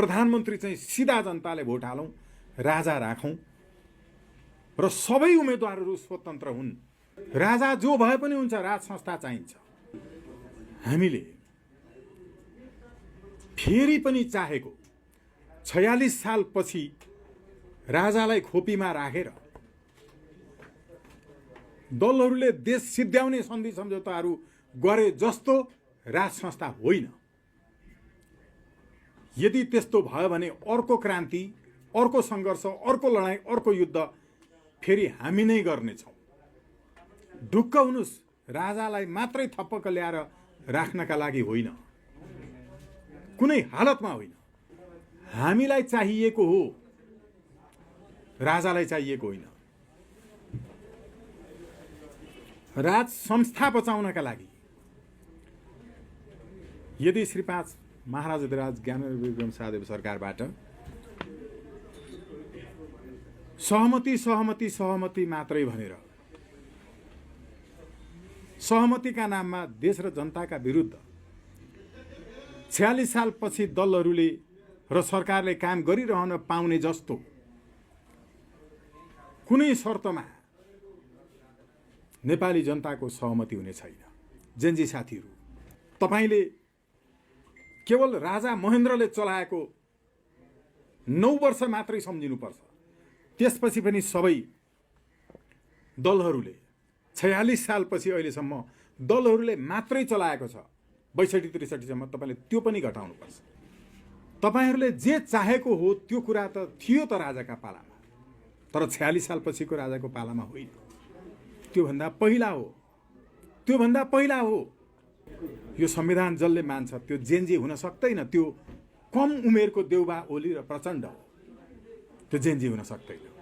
प्रधानमन्त्री चाहिँ सिधा जनताले भोट हालौँ, राजा राखौँ र सबै उम्मेदवारहरू स्वतन्त्र हुन्। राजा जो भए पनि हुन्छ, राज संस्था चाहिन्छ। हामीले फेरि पनि चाहेको 46 सालपछि राजालाई खोपीमा राखेर दलहरूले देश सिद्ध्याउने सन्धि सम्झौताहरू गरे जस्तो राज संस्था होइन। यदि त्यस्तो भयो भने अर्को क्रान्ति, अर्को सङ्घर्ष, अर्को लडाईँ, अर्को युद्ध फेरि हामी नै गर्नेछौँ। ढुक्क हुनुस्, राजालाई मात्रै थप्पक ल्याएर राख्नका लागि होइन, कुनै हालतमा होइन। हामीलाई चाहिएको हो, राजालाई चाहिएको होइन। राज संस्था बचाउनका लागि यदि श्री 5 महाराज अधिराज ज्ञानेन्द्र विक्रम शाहदेव सरकारबाट सहमति मात्रै भनेर सहमतिका नाममा देश र जनताका विरुद्ध 46 सालपछि दलहरूले र सरकारले काम गरिरहन पाउने जस्तो कुनै शर्तमा नेपाली जनताको सहमति हुने छैन। जेन्जी साथीहरू, तपाईले केवल राजा महेन्द्रले चलाएको 9 वर्ष मात्रै सम्झिनुपर्छ। त्यसपछि पनि सबै दलहरूले 46 सालपछि अहिलेसम्म दलहरूले मात्रै चलाएको छ। 62-63 सम्म तपाईले त्यो पनि घटाउनुपर्छ। तपाईहरूले जे चाहेको हो त्यो कुरा त थियो त राजाका पालामा, तर 46 सालपछिको राजाको पालामा होइन। त्योभन्दा पहिला हो। यो संविधान जसले मान्छ त्यो जेन्जी हुन सक्दैन। त्यो कम उमेरको देउबा ओली र प्रचण्ड हो, त्यो जेन्जी हुन सक्दैन।